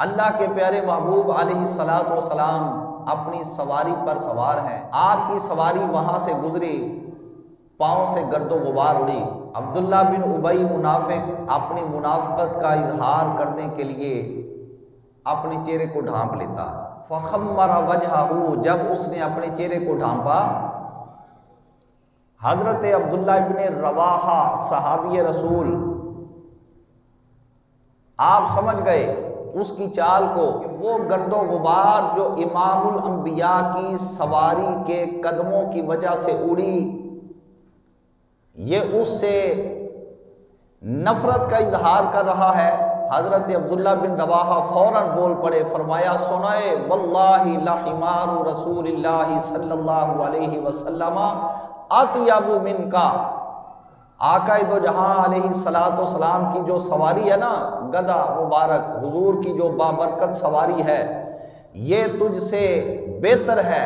اللہ کے پیارے محبوب علیہ الصلاۃ والسلام اپنی سواری پر سوار ہیں، آپ کی سواری وہاں سے گزری، پاؤں سے گرد و غبار اڑی۔ عبداللہ بن ابی منافق اپنی منافقت کا اظہار کرنے کے لیے اپنے چہرے کو ڈھانپ لیتا ہے۔ فخمر وجہہ، جب اس نے اپنے چہرے کو ڈھانپا، حضرت عبداللہ بن رواحہ صحابی رسول آپ سمجھ گئے اس کی چال کو کہ وہ گرد و غبار جو امام الانبیاء کی سواری کے قدموں کی وجہ سے اڑی، یہ اس سے نفرت کا اظہار کر رہا ہے۔ حضرت عبداللہ بن رواحہ فوراً بول پڑے، فرمایا سنائے واللہ لحمار رسول اللہ صلی اللہ علیہ وسلم اطیب منکا، آقا دو جہاں علیہ الصلاۃ والسلام کی جو سواری ہے نا، گدھا مبارک حضور کی جو بابرکت سواری ہے، یہ تجھ سے بہتر ہے،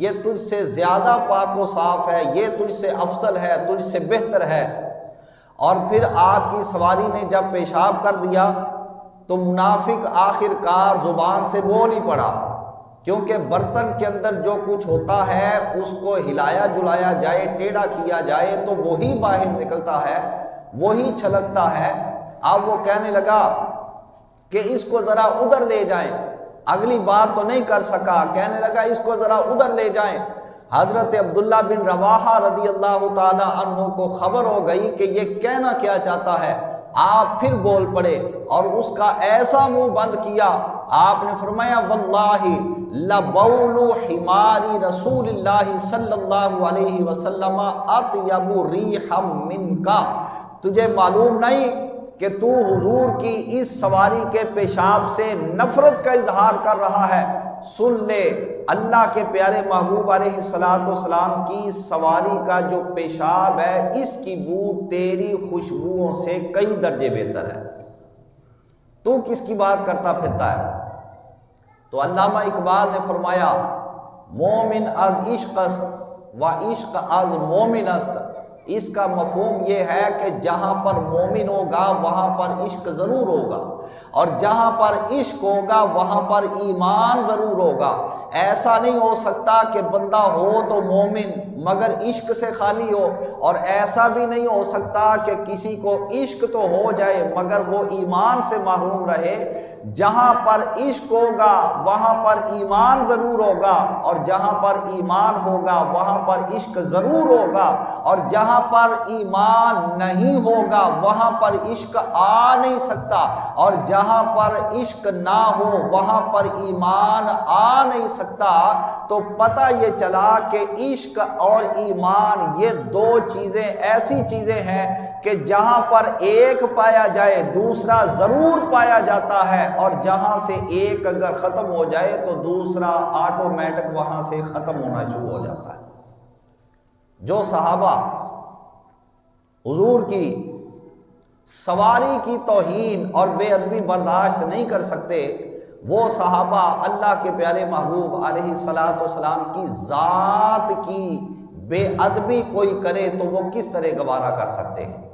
یہ تجھ سے زیادہ پاک و صاف ہے، یہ تجھ سے افضل ہے، تجھ سے بہتر ہے۔ اور پھر آپ کی سواری نے جب پیشاب کر دیا تو منافق آخر کار زبان سے بول ہی پڑا، کیونکہ برتن کے اندر جو کچھ ہوتا ہے اس کو ہلایا جلایا جائے، ٹیڑھا کیا جائے تو وہی باہر نکلتا ہے، وہی چھلکتا ہے۔ اب وہ کہنے لگا کہ اس کو ذرا ادھر لے جائیں، اگلی بات تو نہیں کر سکا، کہنے لگا اس کو ذرا ادھر لے جائیں۔ حضرت عبداللہ بن رواحہ رضی اللہ تعالی عنہ کو خبر ہو گئی کہ یہ کہنا کیا چاہتا ہے، آپ پھر بول پڑے اور اس کا ایسا منہ بند کیا، آپ نے فرمایا واللہ لبول حمار رسول اللہ صلی اللہ علیہ وسلم اطیب ریحا منکا، تجھے معلوم نہیں کہ تو حضور کی اس سواری کے پیشاب سے نفرت کا اظہار کر رہا ہے؟ سن لے، اللہ کے پیارے محبوب علیہ الصلاۃ والسلام کی سواری کا جو پیشاب ہے، اس کی بو تیری خوشبوؤں سے کئی درجے بہتر ہے، تو کس کی بات کرتا پھرتا ہے؟ تو علامہ اقبال نے فرمایا مومن از عشق است و عشق از مومن است، اس کا مفہوم یہ ہے کہ جہاں پر مومن ہوگا وہاں پر عشق ضرور ہوگا، اور جہاں پر عشق ہوگا وہاں پر ایمان ضرور ہوگا۔ ایسا نہیں ہو سکتا کہ بندہ ہو تو مومن مگر عشق سے خالی ہو، اور ایسا بھی نہیں ہو سکتا کہ کسی کو عشق تو ہو جائے مگر وہ ایمان سے محروم رہے۔ جہاں پر عشق ہوگا وہاں پر ایمان ضرور ہوگا، اور جہاں پر ایمان ہوگا وہاں پر عشق ضرور ہوگا، اور جہاں پر ایمان نہیں ہوگا وہاں پر عشق آ نہیں سکتا، اور جہاں پر عشق نہ ہو وہاں پر ایمان آ نہیں سکتا۔ تو پتہ یہ چلا کہ عشق اور ایمان یہ دو چیزیں ایسی چیزیں ہیں کہ جہاں پر ایک پایا جائے دوسرا ضرور پایا جاتا ہے، اور جہاں سے ایک اگر ختم ہو جائے تو دوسرا آٹومیٹک وہاں سے ختم ہونا شروع ہو جاتا ہے۔ جو صحابہ حضور کی سواری کی توہین اور بے ادبی برداشت نہیں کر سکتے، وہ صحابہ اللہ کے پیارے محبوب علیہ الصلاۃ والسلام کی ذات کی بے ادبی کوئی کرے تو وہ کس طرح گوارا کر سکتے ہیں؟